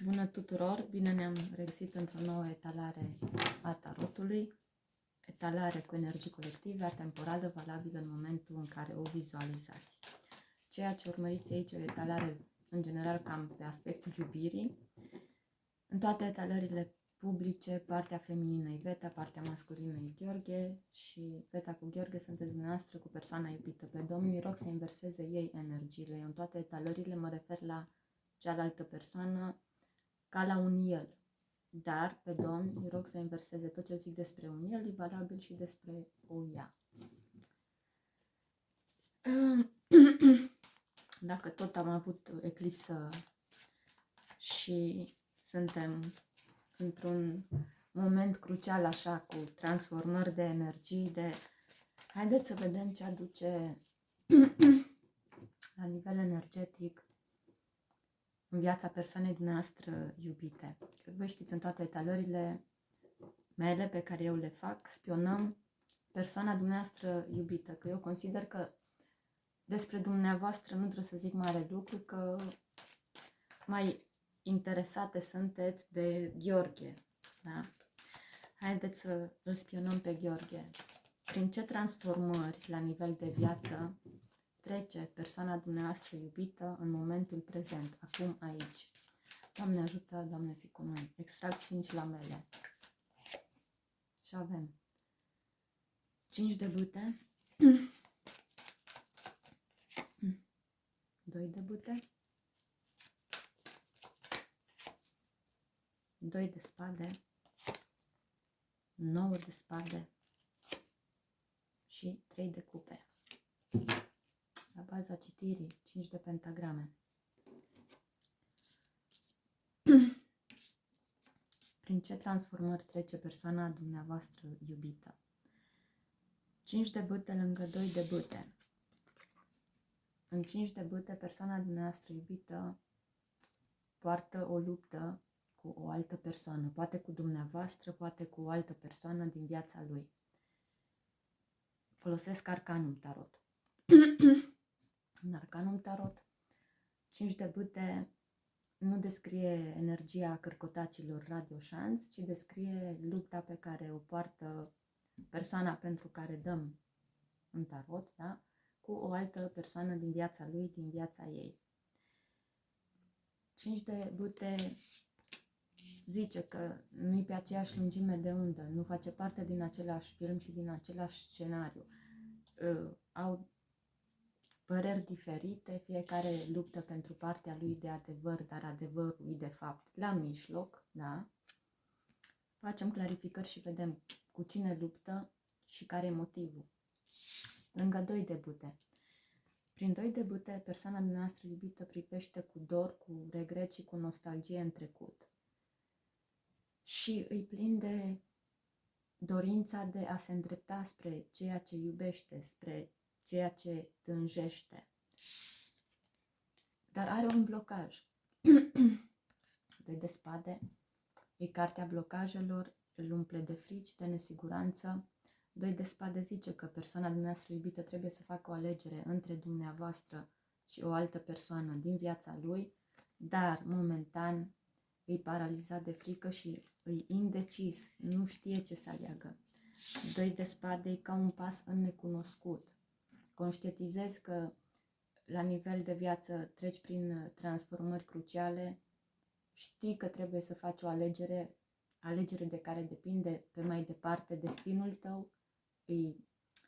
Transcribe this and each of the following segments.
Bună tuturor! Bine ne-am regăsit într-o nouă etalare a tarotului. Etalare cu energii colective, atemporală, valabilă în momentul în care o vizualizați. Ceea ce urmăriți aici, o etalare în general cam pe aspectul iubirii. În toate etalările publice, partea feminină e Veta, partea masculină e Gheorghe și Veta cu Gheorghe sunteți dumneavoastră cu persoana iubită pe Domnul. Rog să inverseze ei energiile. Eu în toate etalările mă refer la cealaltă persoană ca la un el. Dar pe Domn îi rog să inverseze tot ce zic despre un el, e valabil și despre o ea. Dacă tot am avut eclipsă și suntem într-un moment crucial așa cu transformări de energii, haideți să vedem ce aduce la nivel energetic în viața persoanei dumneavoastră iubite. Că voi știți, în toate etalările mele pe care eu le fac, spionăm persoana dumneavoastră iubită. Că eu consider că despre dumneavoastră nu trebuie să zic mare lucru, că mai interesate sunteți de Gheorghe. Da? Haideți să îl spionăm pe Gheorghe. Prin ce transformări la nivel de viață trece persoana dumneavoastră iubită în momentul prezent, acum, aici. Doamne ajută, Doamne fii cu noi. Extrag 5 lamele. Și avem 5 de bâte, 2 de bâte, 2 de spade, 9 de spade și 3 de cupe. La baza citirii, 5 de pentagrame. Prin ce transformări trece persoana dumneavoastră iubită? 5 de bâte lângă 2 de bâte. În 5 de bâte, persoana dumneavoastră iubită poartă o luptă cu o altă persoană. Poate cu dumneavoastră, poate cu o altă persoană din viața lui. Folosesc Arcanum Tarot. În Arcanum Tarot, 5 de bâte nu descrie energia cărcotacilor radioșanți, ci descrie lupta pe care o poartă persoana pentru care dăm în tarot, da? Cu o altă persoană din viața lui, din viața ei. 5 de bâte zice că nu-i pe aceeași lungime de undă, nu face parte din același film și din același scenariu. Au păreri diferite, fiecare luptă pentru partea lui de adevăr, dar adevărul e de fapt la mijloc, da? Facem clarificări și vedem cu cine luptă și care e motivul. Lângă 2 de bâte. Prin 2 de bâte, persoana noastră iubită privește cu dor, cu regret și cu nostalgie în trecut. Și îi plin de dorința de a se îndrepta spre ceea ce iubește, spre ceea ce tânjește. Dar are un blocaj. 2 de spade e cartea blocajelor, îl umple de frici, de nesiguranță. 2 de spade zice că persoana dumneavoastră iubită trebuie să facă o alegere între dumneavoastră și o altă persoană din viața lui, dar momentan e paralizat de frică și e indecis, nu știe ce să aleagă. 2 de spade e ca un pas în necunoscut. Conștientizezi că la nivel de viață treci prin transformări cruciale, știi că trebuie să faci o alegere de care depinde pe mai departe destinul tău, e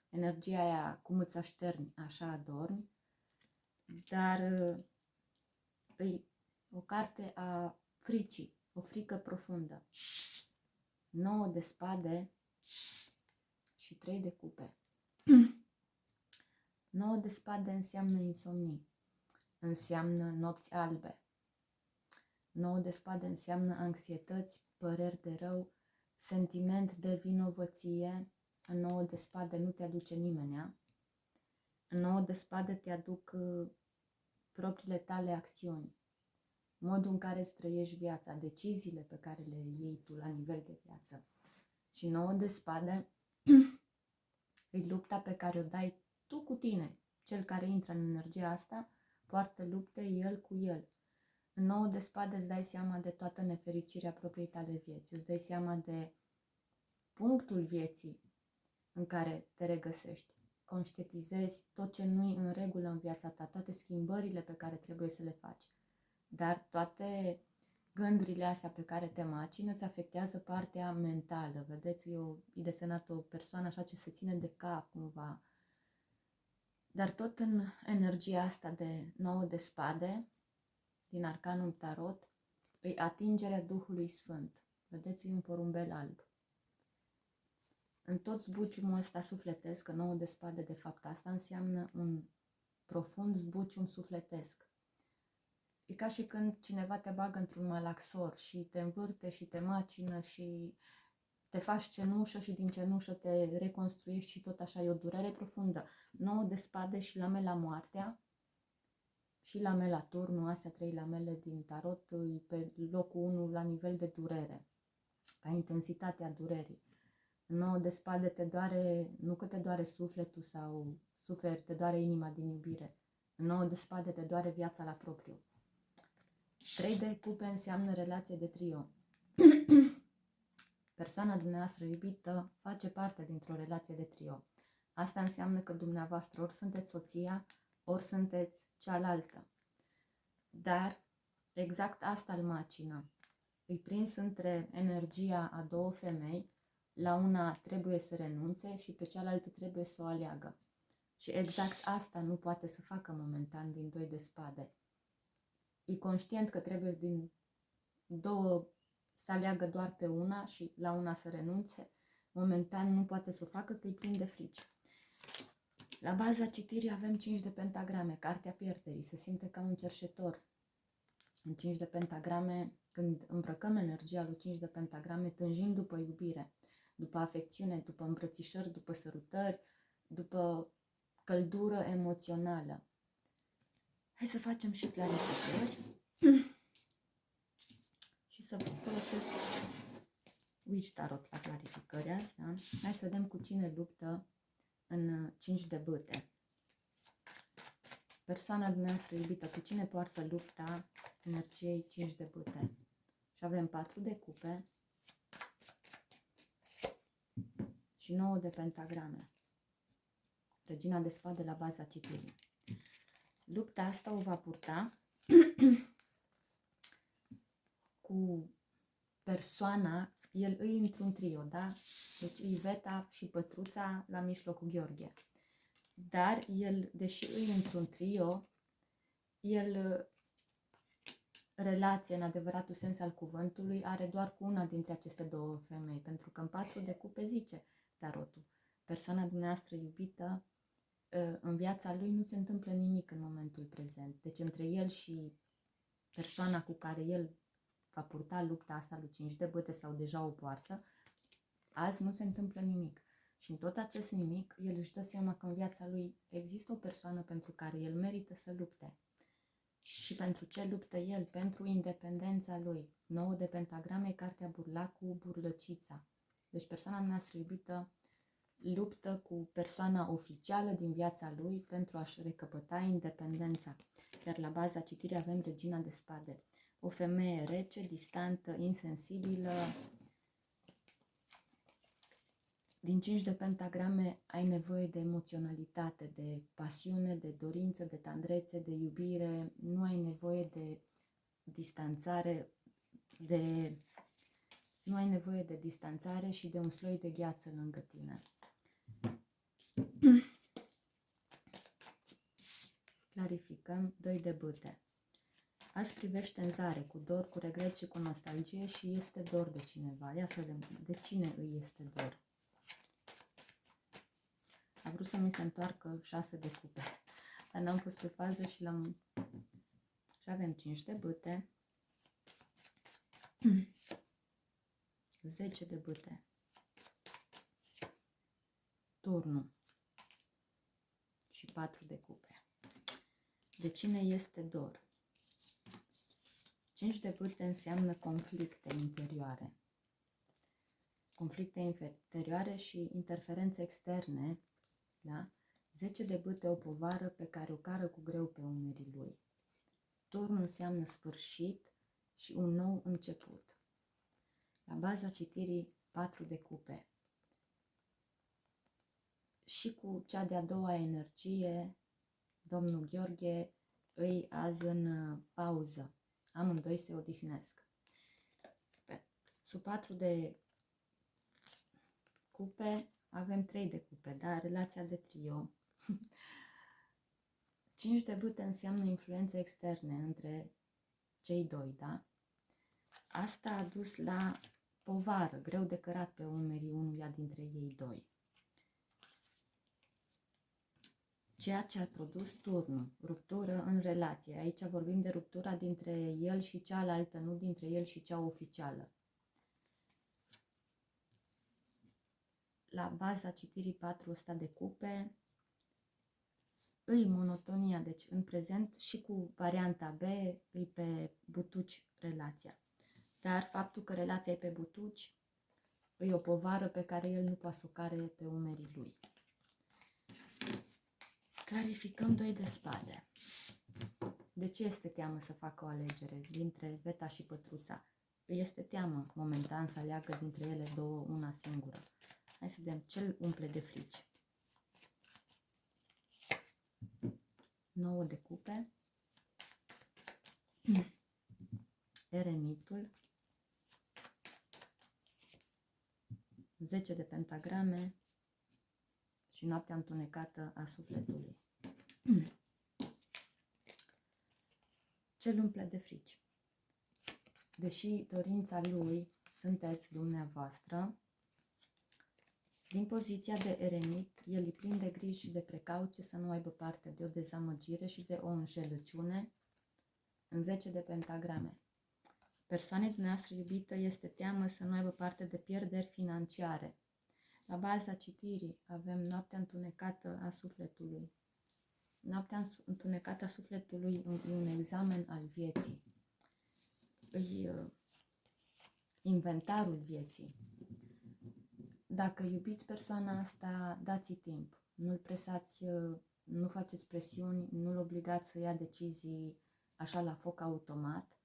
energia aia cum îți așterni, așa adormi, dar e o carte a fricii, o frică profundă. 9 de spade și 3 de cupe. 9 de spade înseamnă insomnii, înseamnă nopți albe. 9 de spade înseamnă anxietăți, păreri de rău, sentiment de vinovăție. În 9 de spade nu te aduce nimenea. În 9 de spade te aduc propriile tale acțiuni, modul în care îți trăiești viața, deciziile pe care le iei tu la nivel de viață. Și 9 de spade e lupta pe care o dai tu cu tine. Cel care intră în energia asta poartă lupte el cu el. În 9 de spade îți dai seama de toată nefericirea propriei tale vieți, îți dai seama de punctul vieții în care te regăsești. Conștientizezi tot ce nu e în regulă în viața ta, toate schimbările pe care trebuie să le faci. Dar toate gândurile astea pe care te macină îți afectează partea mentală. Vedeți, e desenată o persoană așa ce se ține de cap cumva. Dar tot în energia asta de 9 de spade, din Arcanul Tarot, îi atingerea Duhului Sfânt. Vedeți, e un porumbel alb. În tot zbuciumul ăsta sufletesc, că 9 de spade de fapt asta înseamnă un profund zbucium sufletesc. E ca și când cineva te bagă într-un malaxor și te învârte și te macină și te faci cenușă și din cenușă te reconstruiești și tot așa, e o durere profundă. 9 de spade și lamela moartea și lamela turnul, astea 3 lamele din tarot, e pe locul 1 la nivel de durere, ca intensitatea durerii. 9 de spade te doare, nu că te doare sufletul sau suferi, te doare inima din iubire. 9 de spade te doare viața la propriu. 3 de cupe înseamnă relație de trio. Persoana dumneavoastră iubită face parte dintr-o relație de trio. Asta înseamnă că dumneavoastră ori sunteți soția, ori sunteți cealaltă. Dar exact asta îl macină. Îi prins între energia a două femei, la una trebuie să renunțe și pe cealaltă trebuie să o aleagă. Și exact asta nu poate să facă momentan din 2 de spade. E conștient că trebuie din două să aleagă doar pe una și la una să renunțe. Momentan nu poate să o facă că îi plin de frici. La baza citirii avem 5 de pentagrame, cartea pierderii, se simte ca un cerșetor. În 5 de pentagrame, când îmbrăcăm energia lui 5 de pentagrame, tânjim după iubire, după afecțiune, după îmbrățișări, după sărutări, după căldură emoțională. Hai să facem și clarificări și să folosesc Witch Tarot la clarificări astea. Hai să vedem cu cine luptă în 5 de bâte. Persoana dumneavoastră iubită, cu cine poartă lupta energiei 5 de bâte. Și avem 4 de cupe și 9 de pentagrame. Regina de spade la baza citirii. Lupta asta o va purta cu persoana, el îi într-un trio, da? Deci Iveta și Pătruța la mijlocul Gheorghe. Dar el, deși îi într-un trio, el relație în adevăratul sens al cuvântului are doar cu una dintre aceste două femei, pentru că în 4 de cupe zice tarotul. Persoana dumneavoastră iubită, în viața lui nu se întâmplă nimic în momentul prezent. Deci între el și persoana cu care el va purta lupta asta lui 5 de bâte sau deja o poartă, azi nu se întâmplă nimic. Și în tot acest nimic, el își dă seama că în viața lui există o persoană pentru care el merită să lupte. Și pentru ce luptă el? Pentru independența lui. 9 de pentagrame, cartea Burlacul, Burlăcița. Deci persoana noastră iubită luptă cu persoana oficială din viața lui pentru a-și recăpăta independența. Iar la baza citirii avem Regina de spade. O femeie rece, distantă, insensibilă. Din 5 de pentagrame ai nevoie de emoționalitate, de pasiune, de dorință, de tandrețe, de iubire. Nu ai nevoie de distanțare, nu ai nevoie de distanțare și de un sloi de gheață lângă tine. Clarificăm 2 de bâte. Azi privește în zare, cu dor, cu regret și cu nostalgie și este dor de cineva. Ia să vedem, de cine îi este dor? A vrut să mi se întoarcă 6 de cupe, dar n-am pus pe fază și l-am... Și avem 5 de bâte, 10 de bâte, turnul și 4 de cupe. De cine este dor? 5 de bâte înseamnă conflicte interioare. Conflicte interioare și interferențe externe, da? 10 de bâte o povară pe care o cară cu greu pe umerii lui. Turn înseamnă sfârșit și un nou început. La baza citirii 4 de cupe. Și cu cea de-a doua energie, domnul Gheorghe îi azi în pauză. Amândoi se odihnesc. Sub 4 de cupe avem 3 de cupe, da? Relația de trio. 5 de bâte înseamnă influențe externe între cei doi, da? Asta a dus la povară, greu de cărat pe umerii unuia dintre ei doi. Ceea ce a produs turnul, ruptură în relație. Aici vorbim de ruptura dintre el și cealaltă, nu dintre el și cea oficială. La baza citirii 400 de cupe, îi monotonia, deci în prezent și cu varianta B, îi pe butuci relația. Dar faptul că relația e pe butuci, îi o povară pe care el nu poate să o care pe umerii lui. Clarificăm 2 de spade. De ce este teamă să facă o alegere dintre Veta și Pătruța? Îi este teamă momentan să aleagă dintre ele două una singură. Hai să vedem ce îl umple de frici. 9 de cupe. Eremitul. 10 de pentagrame și noaptea întunecată a sufletului. Ce îl umple de frici? Deși dorința lui sunteți dumneavoastră, din poziția de eremit, el îi plin de griji și de precauție să nu aibă parte de o dezamăgire și de o înșelăciune în 10 de pentagrame. Persoanei dumneavoastră iubită este teamă să nu aibă parte de pierderi financiare. La baza citirii avem noaptea întunecată a sufletului. Noaptea întunecată a sufletului e un examen al vieții. Inventarul vieții. Dacă iubiți persoana asta, dați-i timp. Nu-l presați, nu faceți presiuni, nu-l obligați să ia decizii așa la foc automat,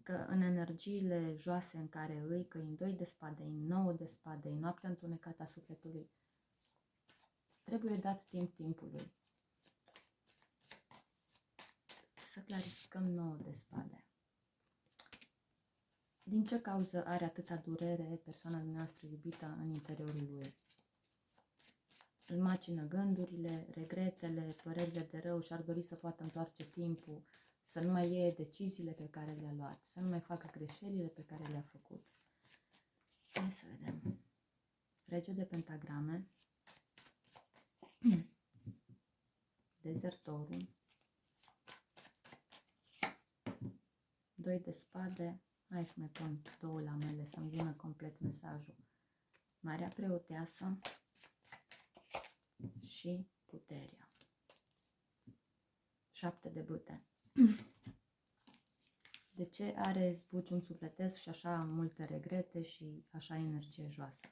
că în energiile joase în care îi, că în 2 de spade, în 9 de spade, în noaptea întunecată a sufletului, trebuie dat timp timpului. Să clarificăm 9 de spade. Din ce cauză are atâta durere persoana noastră iubită în interiorul lui? Îl macină gândurile, regretele, părerile de rău și ar dori să poată întoarce timpul, să nu mai iei deciziile pe care le-a luat, să nu mai facă greșelile pe care le-a făcut. Hai să vedem. Rege de pentagrame, dezertorul, 2 de spade. Hai să mai pun 2 lamele să-mi vină complet mesajul. Marea preoteasă și puterea. 7 de bâte. De ce are zbucium sufletesc și așa multe regrete și așa energie joasă?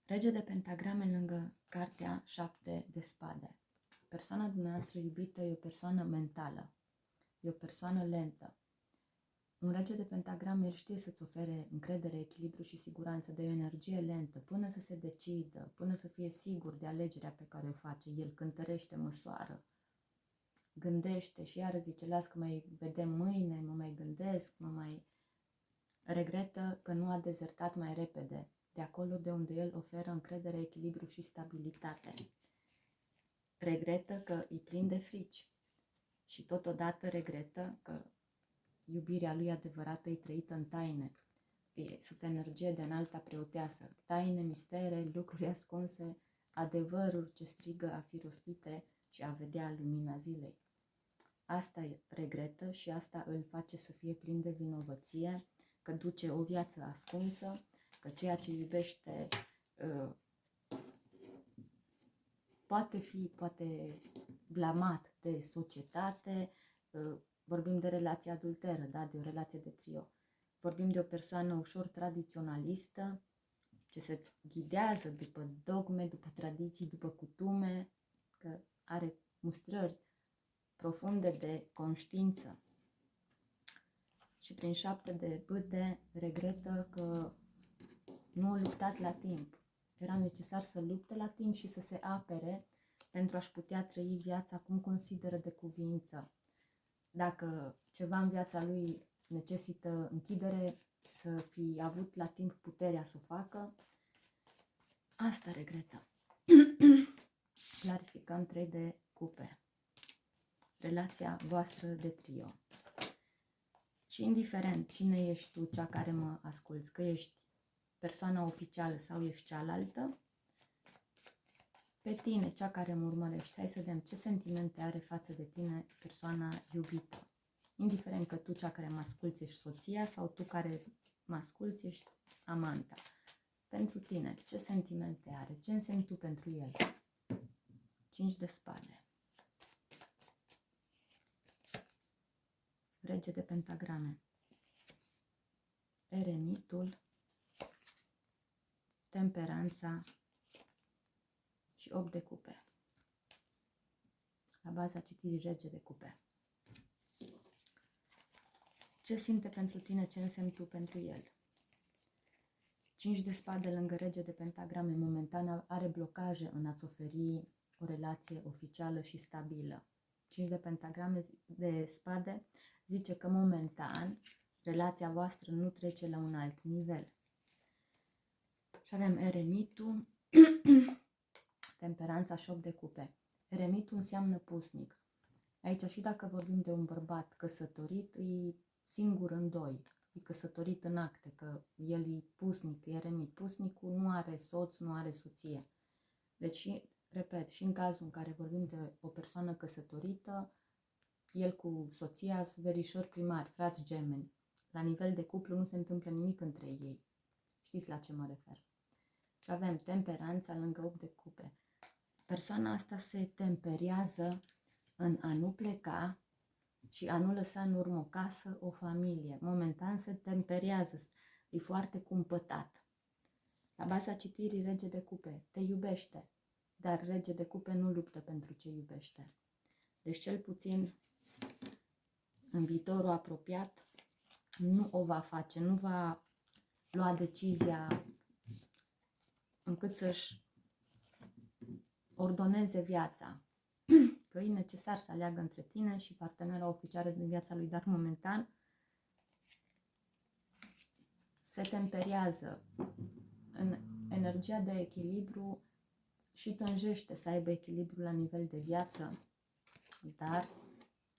Rege de pentagrame lângă cartea 7 de spade. Persoana dumneavoastră iubită e o persoană mentală. E o persoană lentă. Un rege de pentagrame, el știe să-ți ofere încredere, echilibru și siguranță, de o energie lentă, până să se decidă, până să fie sigur de alegerea pe care o face. El cântărește, măsoară, gândește și iară zice, las că mai vedem mâine, mă mai gândesc, mă mai regretă că nu a dezertat mai repede, de acolo de unde el oferă încredere, echilibru și stabilitate. Regretă că îi plin de frici și totodată regretă că iubirea lui adevărată e trăită în taine. E sub energie de înalta preoteasă. Taine, mistere, lucruri ascunse, adevăruri ce strigă a fi rostite și a vedea lumina zilei. Asta regretă și asta îl face să fie plin de vinovăție, că duce o viață ascunsă, că ceea ce iubește poate blamat de societate. Vorbim de relație adulteră, da? De o relație de trio. Vorbim de o persoană ușor tradiționalistă, ce se ghidează după dogme, după tradiții, după cutume, că are mustrări profunde de conștiință. Și prin 7 de bâte regretă că nu a luptat la timp. Era necesar să lupte la timp și să se apere pentru a-și putea trăi viața cum consideră de cuviință. Dacă ceva în viața lui necesită închidere, să fi avut la timp puterea să o facă, asta regretă. Clarificăm 3 de cupe. Relația voastră de trio. Și indiferent cine ești tu, cea care mă asculți, că ești persoana oficială sau ești cealaltă, pe tine, cea care mă urmărești, hai să vedem ce sentimente are față de tine persoana iubită. Indiferent că tu, cea care mă asculți, ești soția sau tu care mă asculți, ești amanta. Pentru tine, ce sentimente are? Ce însemni tu pentru el? 5 de spade. Rege de pentagrame. Eremitul, temperanța și 8 de cupe. La baza citirii Rege de cupe. Ce simte pentru tine, ce însemni tu pentru el? 5 de spade lângă Rege de pentagrame momentan are blocaje în a-ți oferi o relație oficială și stabilă. 5 de pentagrame de spade zice că momentan relația voastră nu trece la un alt nivel. Și avem eremitul, temperanța și 8 de cupe. Eremitul înseamnă pusnic. Aici și dacă vorbim de un bărbat căsătorit, e singur în doi. E căsătorit în acte, că el e pusnic, e eremit. Pusnicul nu are soț, nu are soție. Deci, repet, și în cazul în care vorbim de o persoană căsătorită, el cu soția sunt verișori primari, frați gemeni. La nivel de cuplu nu se întâmplă nimic între ei. Știți la ce mă refer. Și avem temperanța lângă 8 de cupe. Persoana asta se temperează în a nu pleca și a nu lăsa în urmă o casă, o familie. Momentan se temperează, e foarte cumpătat. La baza citirii Rege de cupe, te iubește, dar Rege de cupe nu luptă pentru ce iubește. Deci cel puțin în viitorul apropiat nu o va face, nu va lua decizia încât să-și ordoneze viața. Că e necesar să aleagă între tine și partenera oficială din viața lui, dar momentan se temperează în energia de echilibru și tânjește să aibă echilibru la nivel de viață, dar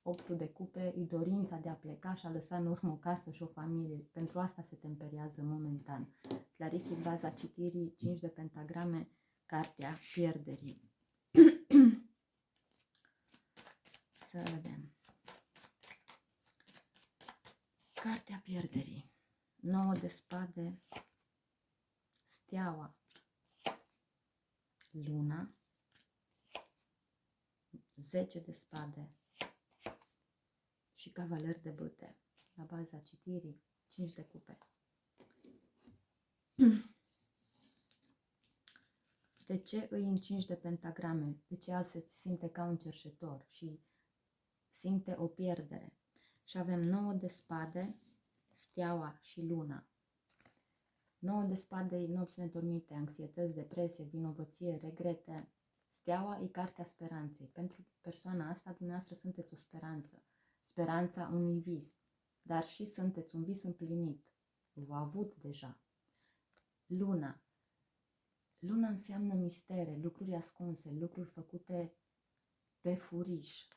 8 de cupe e dorința de a pleca și a lăsa în urmă o casă și o familie. Pentru asta se temperează momentan. Clarific baza citirii 5 de pentagrame, cartea pierderii. Să vedem. Cartea pierderii. 9 de spade, steaua, luna, 10 de spade și cavaler de bâte. La baza citirii 5 de cupe. De ce îi în 5 de pentagrame? De ce se simte ca un cerșetor și simte o pierdere? Și avem 9 de spade, steaua și luna. 9 de spade, nopți nedormite, anxietăți, depresie, vinovăție, regrete. Steaua e cartea speranței. Pentru persoana asta, dumneavoastră sunteți o speranță. Speranța unui vis. Dar și sunteți un vis împlinit. V-a avut deja. Luna. Luna înseamnă mistere, lucruri ascunse, lucruri făcute pe furiș.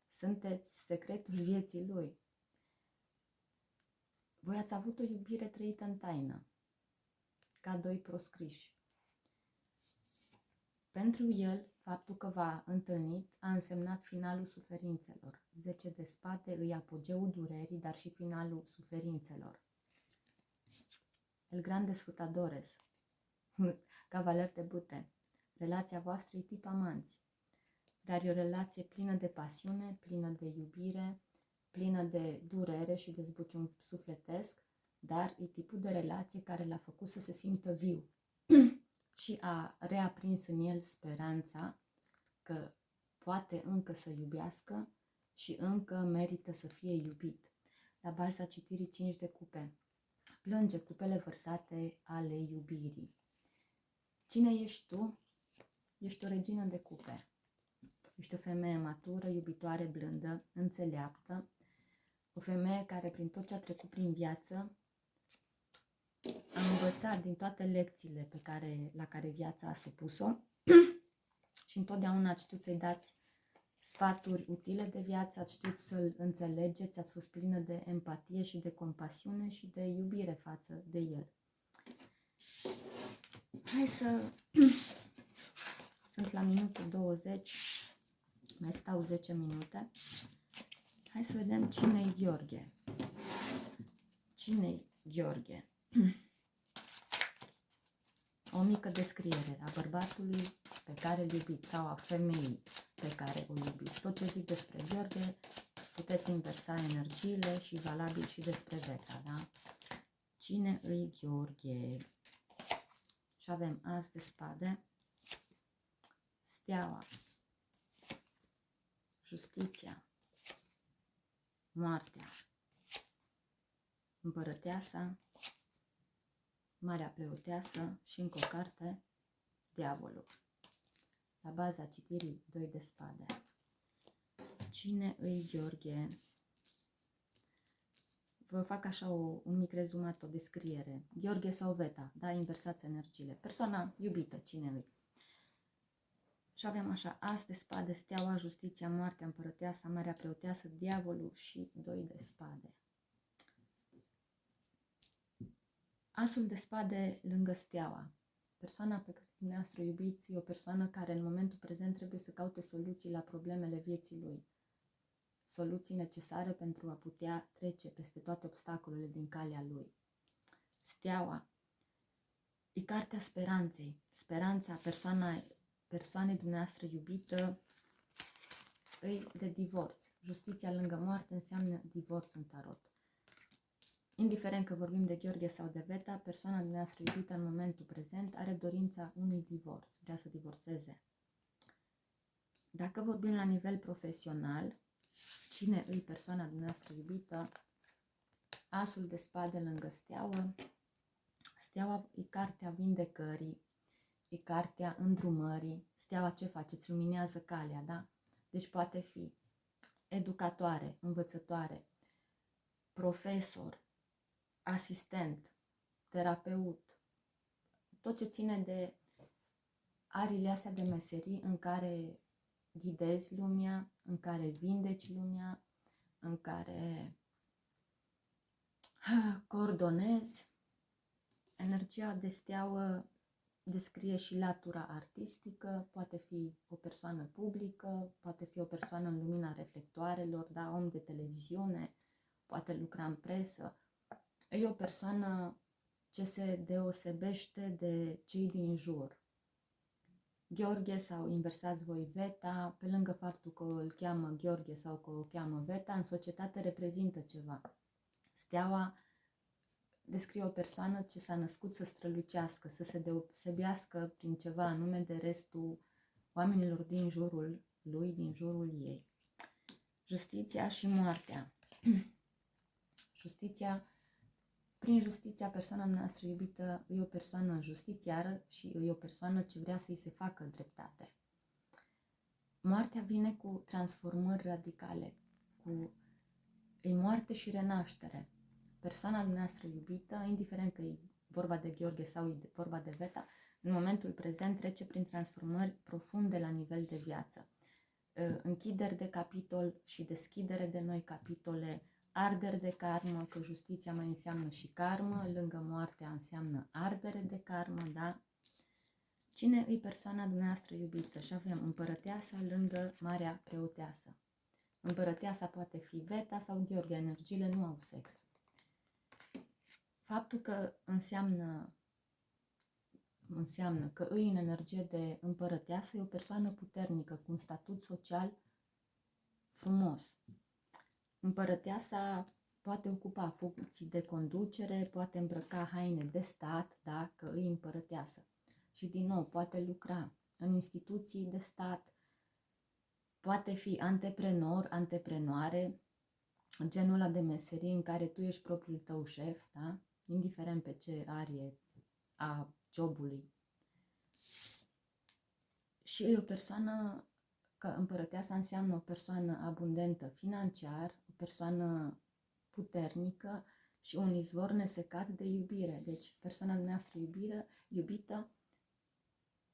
Sunteți secretul vieții lui. Voi ați avut o iubire trăită în taină, ca doi proscriși. Pentru el, faptul că v-a întâlnit a însemnat finalul suferințelor. 10 de spade îi apogeul durerii, dar și finalul suferințelor. El grande sfătadores, cavaler de bâte. Relația voastră e tip amanți, dar e o relație plină de pasiune, plină de iubire, plină de durere și de zbucium sufletesc, dar e tipul de relație care l-a făcut să se simtă viu și a reaprins în el speranța că poate încă să iubească și încă merită să fie iubit. La baza citirii 5 de cupe. Plânge cupele vărsate ale iubirii. Cine ești tu? Ești o regină de cupe. Ești o femeie matură, iubitoare, blândă, înțeleaptă. O femeie care prin tot ce a trecut prin viață a învățat din toate lecțiile la care viața a supus-o și întotdeauna ați știut să-i dați sfaturi utile de viață, ați știut să-l înțelegeți, ați fost plină de empatie și de compasiune și de iubire față de el. Hai să... Sunt la minutul 20, mai stau 10 minute. Hai să vedem cine-i Gheorghe. Cine-i Gheorghe? O mică descriere a bărbatului pe care îl iubiți sau a femeii pe care o iubiți. Tot ce zic despre Gheorghe puteți inversa energiile și valabil și despre Veta, da? Cine îi Gheorghe? Și avem As de spade, Steaua, Justiția, Moartea, Împărăteasa, Marea Preoteasă și încă o carte, Diavolul. La baza citirii 2 de spade. Cine îi Gheorghe? Vă fac așa un mic rezumat, o descriere. Gheorghe sau Veta, da? Inversați energiile. Persoana iubită, cine îi? Și avem așa, As de spade, Steaua, Justiția, Moartea, Împărăteasa, Marea Preoteasă, Diavolul și 2 de spade. Asul de spade lângă Steaua. Persoana pe care dumneavoastră iubiți e o persoană care în momentul prezent trebuie să caute soluții la problemele vieții lui. Soluții necesare pentru a putea trece peste toate obstacolele din calea lui. Steaua e cartea speranței. Speranța persoanei dumneavoastră iubită e de divorț. Justiția lângă moarte înseamnă divorț în tarot. Indiferent că vorbim de Gheorghe sau de Veta, persoana dumneavoastră iubită în momentul prezent are dorința unui divorț, vrea să divorțeze. Dacă vorbim la nivel profesional, cine îi persoana dumneavoastră iubită? Asul de spade lângă Steaua. Steaua e cartea vindecării, e cartea îndrumării. Steaua ce face? Îți luminează calea, da? Deci poate fi educatoare, învățătoare, profesor, asistent, terapeut, tot ce ține de arile astea de meserii în care ghidezi lumea, în care vindeci lumea, în care coordonezi. Energia de steaua descrie și latura artistică, poate fi o persoană publică, poate fi o persoană în lumina reflectoarelor, da, om de televiziune, poate lucra în presă. E o persoană ce se deosebește de cei din jur. Gheorghe sau inversați voi Veta, pe lângă faptul că îl cheamă Gheorghe sau că o cheamă Veta, în societate reprezintă ceva. Steaua descrie o persoană ce s-a născut să strălucească, să se deosebească prin ceva anume de restul oamenilor din jurul lui, din jurul ei. Justiția și moartea. Justiția, prin justiția, persoana noastră iubită e o persoană justițiară și e o persoană ce vrea să-i se facă dreptate. Moartea vine cu transformări radicale, cu moarte și renaștere. Persoana noastră iubită, indiferent că e vorba de Gheorghe sau e vorba de Veta, în momentul prezent trece prin transformări profunde la nivel de viață. Închideri de capitol și deschidere de noi capitole, arderi de karmă, că justiția mai înseamnă și karmă, lângă moartea înseamnă ardere de karmă, da? Cine îi persoana dumneavoastră iubită? Și avem împărăteasa lângă Marea Preoteasă. Împărăteasa poate fi Veta sau Gheorghe, energiile nu au sex. Faptul că înseamnă că îi în energie de împărăteasă e o persoană puternică, cu un statut social frumos. Împărăteasa poate ocupa funcții de conducere, poate îmbrăca haine de stat, da, că îi împărăteasă. Și din nou, poate lucra în instituții de stat, Poate fi antreprenor, antreprenoare, genul ăla de meserie în care tu ești propriul tău șef, da? Indiferent pe ce arie a jobului. Și e o persoană, că împărăteasa înseamnă o persoană abundentă financiar, o persoană puternică și un izvor nesecat de iubire. Deci persoana noastră iubită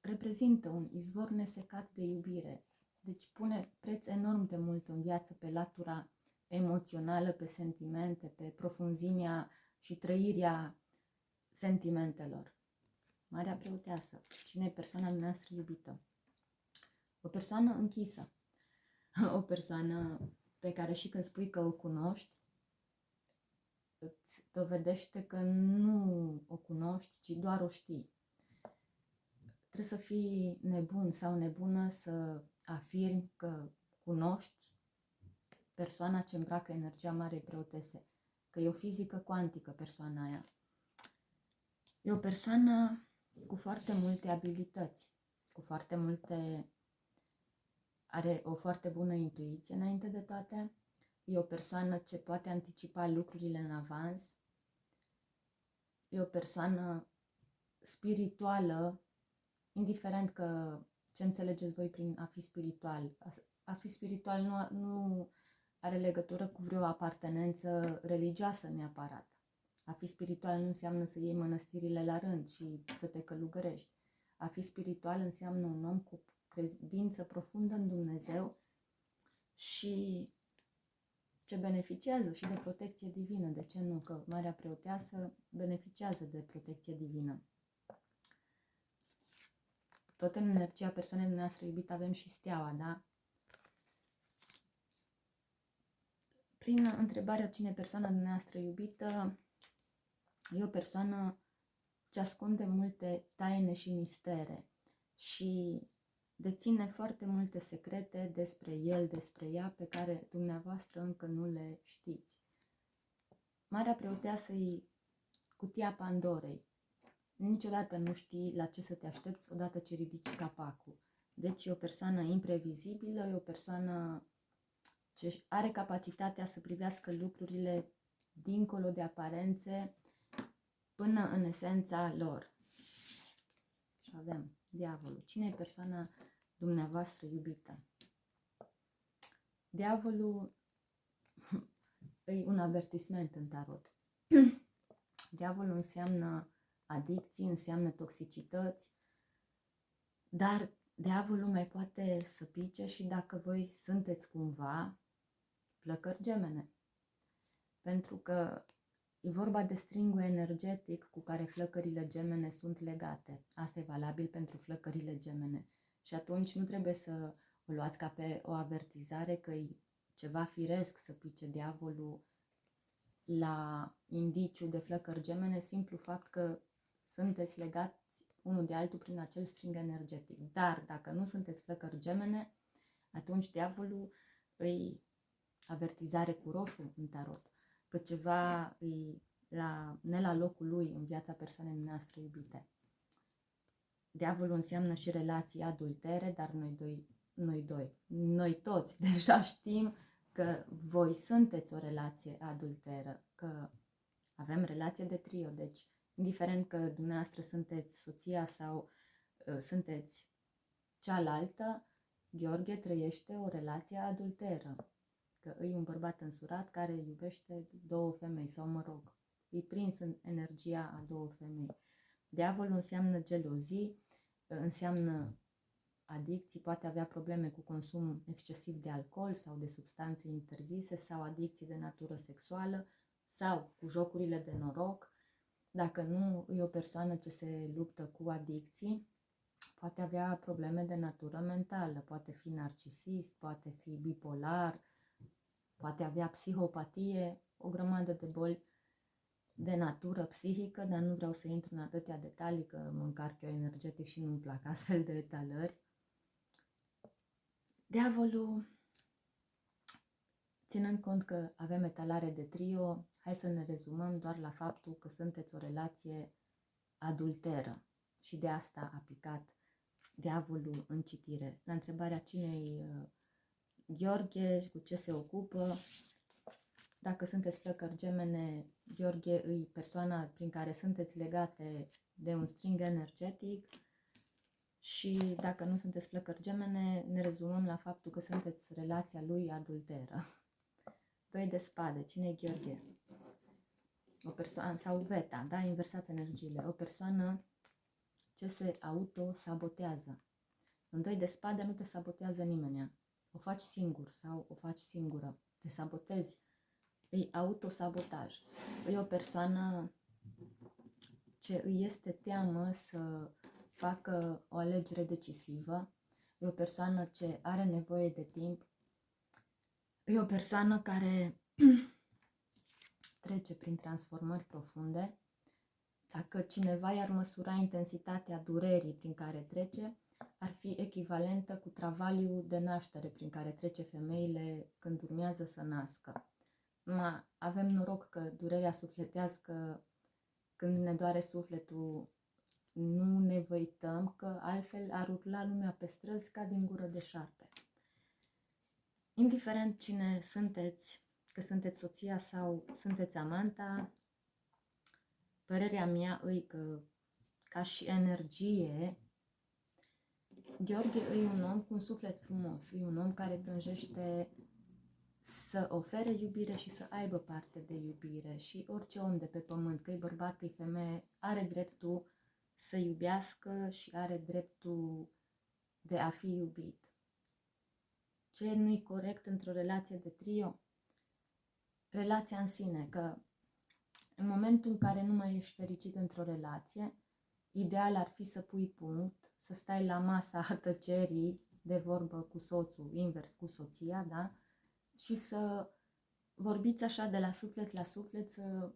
reprezintă un izvor nesecat de iubire. Deci pune preț enorm de mult în viață pe latura emoțională, pe sentimente, pe profunzimea și trăirea sentimentelor. Marea Preoteasă. Cine e persoana noastră iubită? O persoană închisă. O persoană pe care și când spui că o cunoști, îți dovedește că nu o cunoști, ci doar o știi. Trebuie să fii nebun sau nebună să afirmi că cunoști persoana ce îmbracă energia Marei Preotese, că e o fizică cuantică persoana aia. E o persoană cu foarte multe abilități, cu foarte multe... are o foarte bună intuiție înainte de toate, e o persoană ce poate anticipa lucrurile în avans, e o persoană spirituală, indiferent că ce înțelegeți voi prin a fi spiritual. A fi spiritual nu are legătură cu vreo apartenență religioasă neapărat. A fi spiritual nu înseamnă să iei mănăstirile la rând și să te călugărești. A fi spiritual înseamnă un om cu credință profundă în Dumnezeu și ce beneficiază și de protecție divină. De ce nu? Că Marea Preoteasă beneficiază de protecție divină. Tot în energia persoanei noastre iubite avem și steaua, da? Prin întrebarea cine e persoana noastră iubită, e o persoană ce ascunde multe taine și mistere și deține foarte multe secrete despre el, despre ea, pe care dumneavoastră încă nu le știți. Marea Preoteasă e cutia Pandorei. Niciodată nu știi la ce să te aștepți odată ce ridici capacul. Deci e o persoană imprevizibilă, e o persoană ce are capacitatea să privească lucrurile dincolo de aparențe până în esența lor. Și avem diavolul. Cine e persoana dumneavoastră iubită? Diavolul e un avertisment în tarot. Diavolul înseamnă adicții, înseamnă toxicități, dar diavolul mai poate să pice și dacă voi sunteți cumva flăcări gemene. Pentru că e vorba de stringul energetic cu care flăcările gemene sunt legate. Asta e valabil pentru flăcările gemene. Și atunci nu trebuie să o luați ca pe o avertizare că e ceva firesc să pice diavolul la indiciu de flăcări gemene, simplu fapt că sunteți legați unul de altul prin acel string energetic. Dar dacă nu sunteți flăcări gemene, atunci diavolul îi avertizare cu roșu în tarot, că ceva îi ne la locul lui în viața persoanei noastre iubite. Diavolul înseamnă și relații adultere, dar noi toți deja știm că voi sunteți o relație adulteră, că avem relație de trio, deci indiferent că dumneavoastră sunteți soția sau sunteți cealaltă, Gheorghe trăiește o relație adulteră, că e un bărbat însurat care iubește două femei sau, mă rog, e prins în energia a două femei. Diavolul înseamnă gelozii, înseamnă adicții, poate avea probleme cu consum excesiv de alcool sau de substanțe interzise sau adicții de natură sexuală sau cu jocurile de noroc. Dacă nu e o persoană ce se luptă cu adicții, poate avea probleme de natură mentală, poate fi narcisist, poate fi bipolar, poate avea psihopatie, o grămadă de boli de natură psihică, dar nu vreau să intru în atâtea detalii că mă încarc eu energetic și nu-mi plac astfel de etalări. Diavolul, ținând cont că avem etalare de trio, hai să ne rezumăm doar la faptul că sunteți o relație adulteră și de asta a picat diavolul în citire. La întrebarea cine e Gheorghe, cu ce se ocupă. Dacă sunteți flăcări Gemene, Gheorghe e persoana prin care sunteți legate de un string energetic. Și dacă nu sunteți flăcări Gemene, ne rezumăm la faptul că sunteți relația lui adulteră. 2 de spade. Cine e Gheorghe? O persoană, sau Veta, da? Inversați energiile. O persoană ce se auto-sabotează. În 2 de spade nu te sabotează nimeni. O faci singur sau o faci singură. Te sabotezi. E autosabotaj. E o persoană ce îi este teamă să facă o alegere decisivă. E o persoană ce are nevoie de timp. E o persoană care trece prin transformări profunde. Dacă cineva i-ar măsura intensitatea durerii prin care trece, ar fi echivalentă cu travaliul de naștere prin care trece femeile când urmează să nască. Avem noroc că durerea sufletească, când ne doare sufletul, nu ne văităm, că altfel ar urla lumea pe străzi ca din gură de șarpe. Indiferent cine sunteți, că sunteți soția sau sunteți amanta, părerea mea e că, ca și energie, Gheorghe e un om cu un suflet frumos, e un om care tânjește să ofere iubire și să aibă parte de iubire. Și orice om de pe pământ, că e bărbat, că e femeie, are dreptul să iubească și are dreptul de a fi iubit. Ce nu-i corect într-o relație de trio? Relația în sine, că în momentul în care nu mai ești fericit într-o relație, ideal ar fi să pui punct, să stai la masa tăcerii de vorbă cu soțul, invers cu soția, da? Și să vorbiți așa de la suflet, să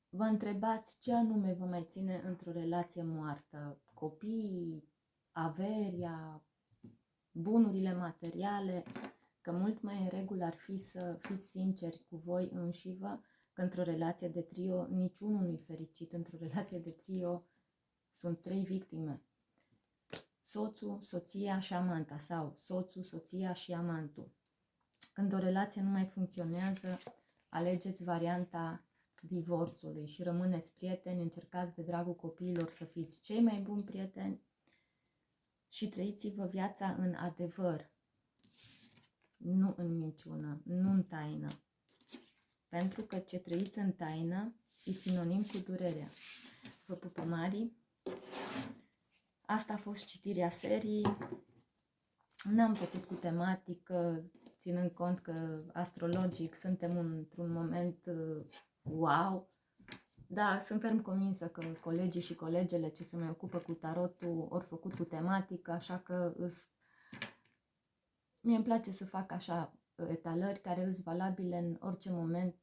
vă întrebați ce anume vă mai ține într-o relație moartă. Copiii, averia, bunurile materiale, că mult mai în regulă ar fi să fiți sinceri cu voi înșivă, că într-o relație de trio niciunul nu-i fericit. Într-o relație de trio sunt 3 victime. Soțul, soția și amanta, sau soțul, soția și amantul. Când o relație nu mai funcționează, alegeți varianta divorțului și rămâneți prieteni, încercați de dragul copiilor să fiți cei mai buni prieteni și trăiți-vă viața în adevăr, nu în minciună, nu în taină. Pentru că ce trăiți în taină e sinonim cu durerea. Vă pupă mari. Asta a fost citirea serii. N-am făcut cu tematică, ținând cont că astrologic suntem într-un moment wow. Da, sunt ferm convinsă că colegii și colegele ce se mai ocupă cu tarotul ori făcut cu tematică, așa că mie îmi place să fac așa etalări care sunt valabile în orice moment.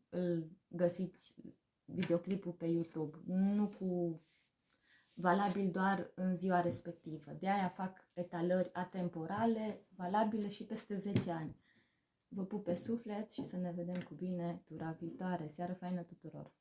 Îl găsiți videoclipul pe YouTube, nu cu valabil doar în ziua respectivă. De aia fac etalări atemporale, valabile și peste 10 ani. Vă pup pe suflet și să ne vedem cu bine tura viitoare. Seară faină tuturor!